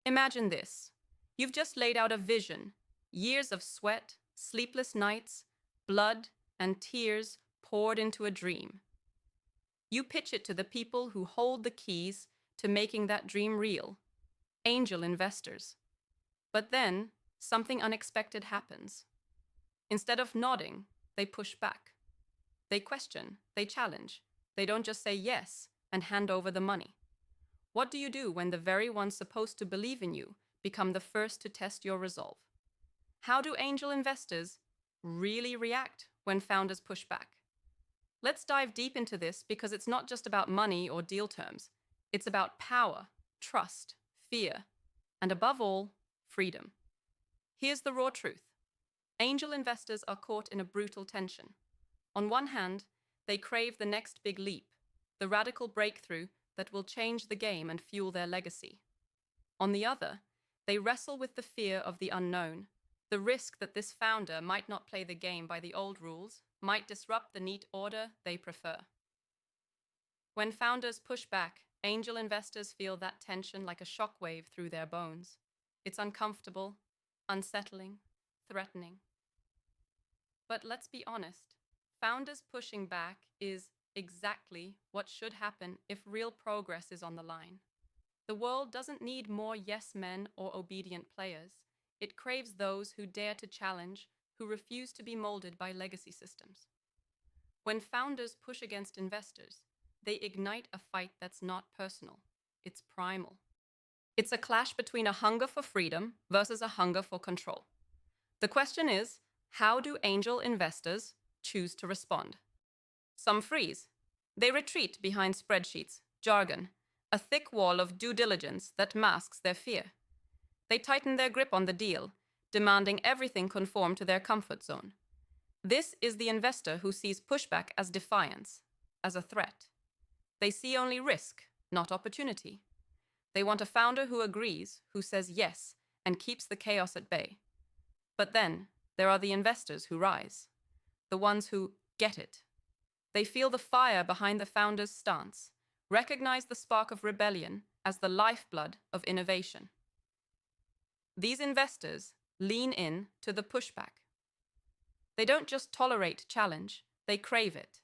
Imagine this. You've just laid out a vision, years of sweat, sleepless nights, blood, and tears poured into a dream. You pitch it to the people who hold the keys to making that dream real, angel investors. But then, something unexpected happens. Instead of nodding, they push back. They question, they challenge. They don't just say yes and hand over the money. What do you do when the very ones supposed to believe in you become the first to test your resolve? How do angel investors really react when founders push back? Let's dive deep into this because it's not just about money or deal terms. It's about power, trust, fear, and above all, freedom. Here's the raw truth. Angel investors are caught in a brutal tension. On one hand, they crave the next big leap, the radical breakthrough that will change the game and fuel their legacy. On the other, they wrestle with the fear of the unknown, the risk that this founder might not play the game by the old rules, might disrupt the neat order they prefer. When founders push back, angel investors feel that tension like a shockwave through their bones. It's uncomfortable, unsettling, threatening. But let's be honest, founders pushing back is exactly what should happen if real progress is on the line. The world doesn't need more yes men or obedient players. It craves those who dare to challenge, who refuse to be molded by legacy systems. When founders push against investors, they ignite a fight that's not personal. It's primal. It's a clash between a hunger for freedom versus a hunger for control. The question is, how do angel investors choose to respond? Some freeze. They retreat behind spreadsheets, jargon, a thick wall of due diligence that masks their fear. They tighten their grip on the deal, demanding everything conform to their comfort zone. This is the investor who sees pushback as defiance, as a threat. They see only risk, not opportunity. They want a founder who agrees, who says yes, and keeps the chaos at bay. But then, there are the investors who rise, the ones who get it. They feel the fire behind the founder's stance, recognize the spark of rebellion as the lifeblood of innovation. These investors lean in to the pushback. They don't just tolerate challenge, they crave it.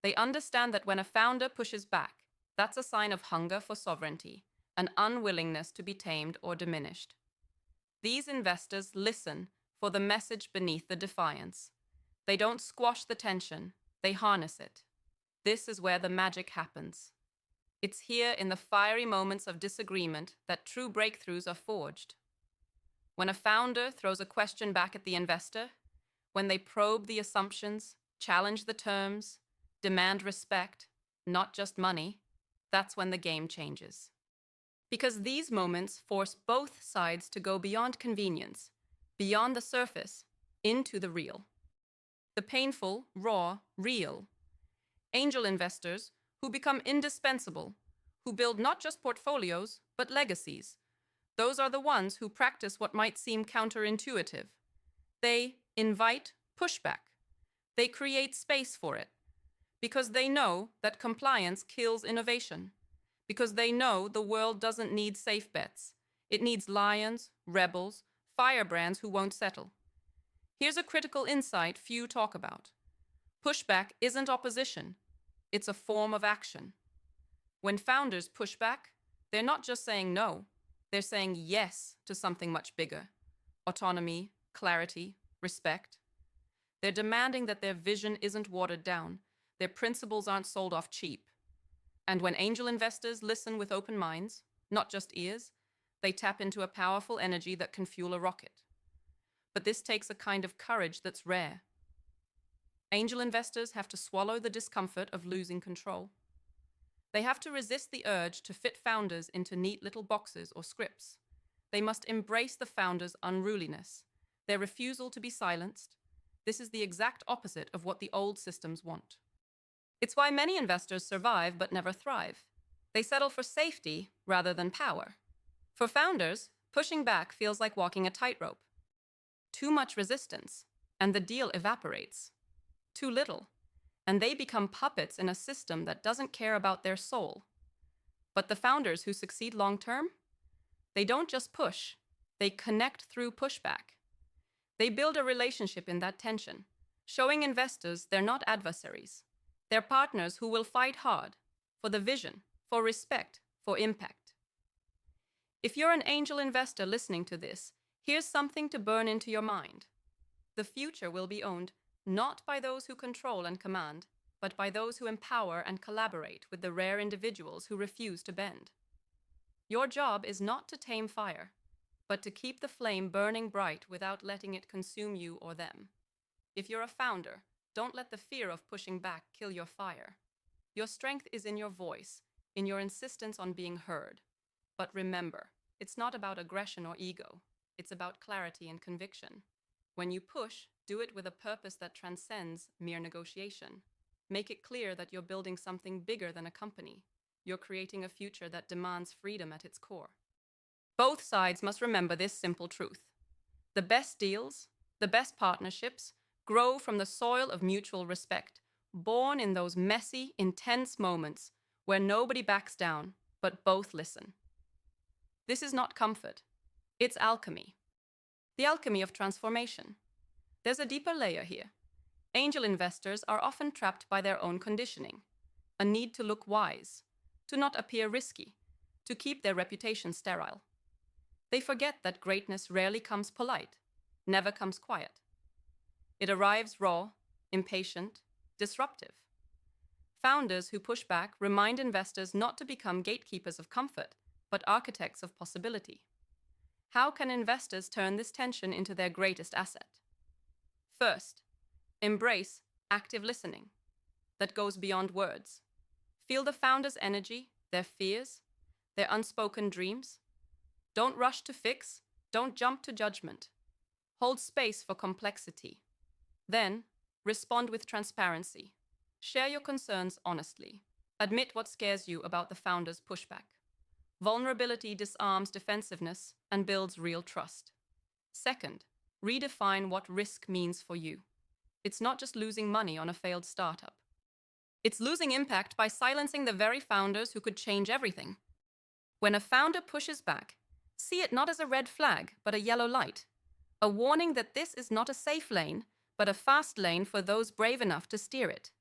They understand that when a founder pushes back, that's a sign of hunger for sovereignty, an unwillingness to be tamed or diminished. These investors listen for the message beneath the defiance. They don't squash the tension, they harness it. This is where the magic happens. It's here in the fiery moments of disagreement that true breakthroughs are forged. When a founder throws a question back at the investor, when they probe the assumptions, challenge the terms, demand respect, not just money, that's when the game changes. Because these moments force both sides to go beyond convenience, beyond the surface, into the real. The painful, raw, real. Angel investors who become indispensable, who build not just portfolios, but legacies. Those are the ones who practice what might seem counterintuitive. They invite pushback. They create space for it. Because they know that compliance kills innovation. Because they know the world doesn't need safe bets. It needs lions, rebels, firebrands who won't settle. Here's a critical insight few talk about. Pushback isn't opposition. It's a form of action. When founders push back, they're not just saying no. They're saying yes to something much bigger. Autonomy, clarity, respect. They're demanding that their vision isn't watered down. Their principles aren't sold off cheap. And when angel investors listen with open minds, not just ears, they tap into a powerful energy that can fuel a rocket. But this takes a kind of courage that's rare. Angel investors have to swallow the discomfort of losing control. They have to resist the urge to fit founders into neat little boxes or scripts. They must embrace the founder's unruliness, their refusal to be silenced. This is the exact opposite of what the old systems want. It's why many investors survive but never thrive. They settle for safety rather than power. For founders, pushing back feels like walking a tightrope. Too much resistance, and the deal evaporates. Too little, and they become puppets in a system that doesn't care about their soul. But the founders who succeed long-term? They don't just push, they connect through pushback. They build a relationship in that tension, showing investors they're not adversaries. They're partners who will fight hard for the vision, for respect, for impact. If you're an angel investor listening to this, here's something to burn into your mind. The future will be owned not by those who control and command, but by those who empower and collaborate with the rare individuals who refuse to bend. Your job is not to tame fire, but to keep the flame burning bright without letting it consume you or them. If you're a founder, don't let the fear of pushing back kill your fire. Your strength is in your voice, in your insistence on being heard. But remember, it's not about aggression or ego. It's about clarity and conviction. When you push, do it with a purpose that transcends mere negotiation. Make it clear that you're building something bigger than a company. You're creating a future that demands freedom at its core. Both sides must remember this simple truth. The best deals, the best partnerships, grow from the soil of mutual respect, born in those messy, intense moments where nobody backs down, but both listen. This is not comfort. It's alchemy. The alchemy of transformation. There's a deeper layer here. Angel investors are often trapped by their own conditioning, a need to look wise, to not appear risky, to keep their reputation sterile. They forget that greatness rarely comes polite, never comes quiet. It arrives raw, impatient, disruptive. Founders who push back remind investors not to become gatekeepers of comfort, but architects of possibility. How can investors turn this tension into their greatest asset? First, embrace active listening that goes beyond words. Feel the founder's energy, their fears, their unspoken dreams. Don't rush to fix, don't jump to judgment. Hold space for complexity. Then, respond with transparency. Share your concerns honestly. Admit what scares you about the founder's pushback. Vulnerability disarms defensiveness and builds real trust. Second, redefine what risk means for you. It's not just losing money on a failed startup. It's losing impact by silencing the very founders who could change everything. When a founder pushes back, see it not as a red flag, but a yellow light. A warning that this is not a safe lane, but a fast lane for those brave enough to steer it.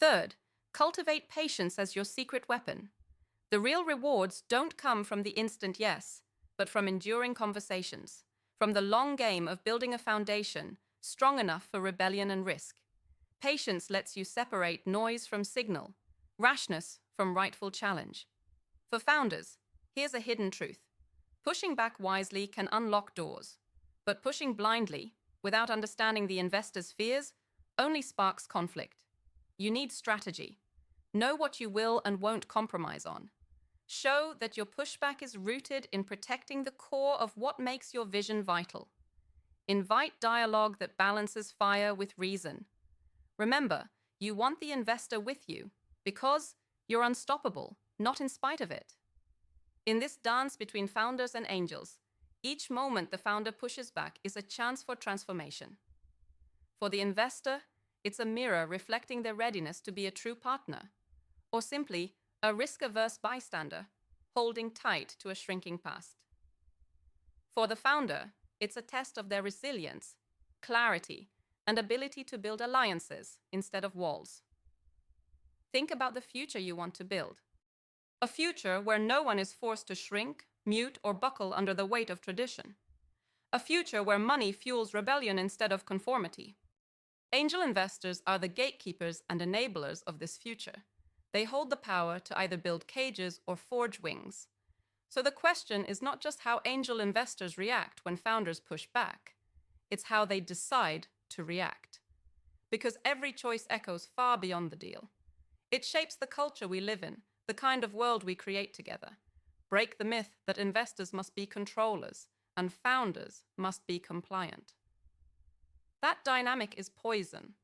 Third, cultivate patience as your secret weapon. The real rewards don't come from the instant yes, but from enduring conversations, from the long game of building a foundation strong enough for rebellion and risk. Patience lets you separate noise from signal, rashness from rightful challenge. For founders, here's a hidden truth. Pushing back wisely can unlock doors, but pushing blindly, without understanding the investor's fears, only sparks conflict. You need strategy. Know what you will and won't compromise on. Show that your pushback is rooted in protecting the core of what makes your vision vital. Invite dialogue that balances fire with reason. Remember, you want the investor with you because you're unstoppable, not in spite of it. In this dance between founders and angels, each moment the founder pushes back is a chance for transformation. For the investor, it's a mirror reflecting their readiness to be a true partner, or simply a risk-averse bystander holding tight to a shrinking past. For the founder, it's a test of their resilience, clarity, and ability to build alliances instead of walls. Think about the future you want to build. A future where no one is forced to shrink, mute, or buckle under the weight of tradition. A future where money fuels rebellion instead of conformity. Angel investors are the gatekeepers and enablers of this future. They hold the power to either build cages or forge wings. So the question is not just how angel investors react when founders push back. It's how they decide to react. Because every choice echoes far beyond the deal. It shapes the culture we live in, the kind of world we create together. Break the myth that investors must be controllers and founders must be compliant. That dynamic is poison.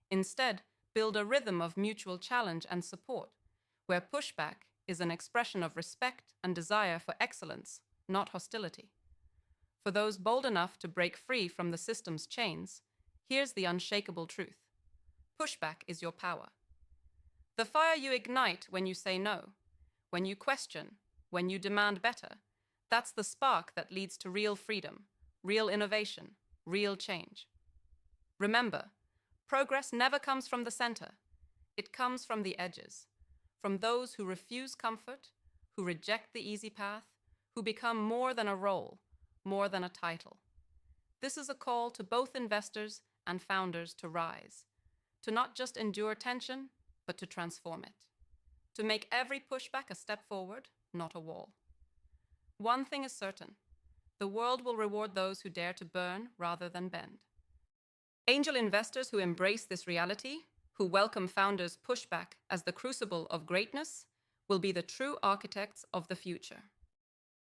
Instead, build a rhythm of mutual challenge and support, where pushback is an expression of respect and desire for excellence, not hostility. For those bold enough to break free from the system's chains, here's the unshakable truth. Pushback is your power. The fire you ignite when you say no, when you question, when you demand better, That's the spark that leads to real freedom, real innovation, real change. Remember, progress never comes from the center. It comes from the edges, from those who refuse comfort, who reject the easy path, who become more than a role, more than a title. This is a call to both investors and founders to rise, to not just endure tension, but to transform it, to make every pushback a step forward, not a wall. One thing is certain: the world will reward those who dare to burn rather than bend. Angel investors who embrace this reality, who welcome founders' pushback as the crucible of greatness, will be the true architects of the future.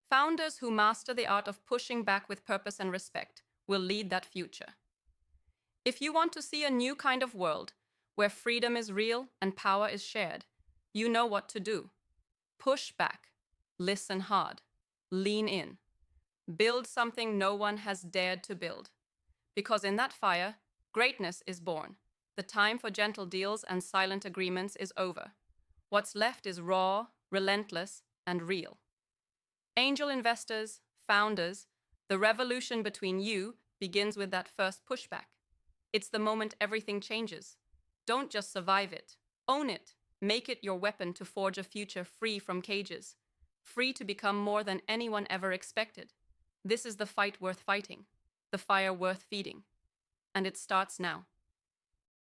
Founders who master the art of pushing back with purpose and respect will lead that future. If you want to see a new kind of world, where freedom is real and power is shared, you know what to do. Push back, listen hard, lean in, build something no one has dared to build. Because in that fire, greatness is born. The time for gentle deals and silent agreements is over. What's left is raw, relentless, and real. Angel investors, founders, the revolution between you begins with that first pushback. It's the moment everything changes. Don't just survive it. Own it. Make it your weapon to forge a future free from cages, free to become more than anyone ever expected. This is the fight worth fighting, the fire worth feeding. And it starts now.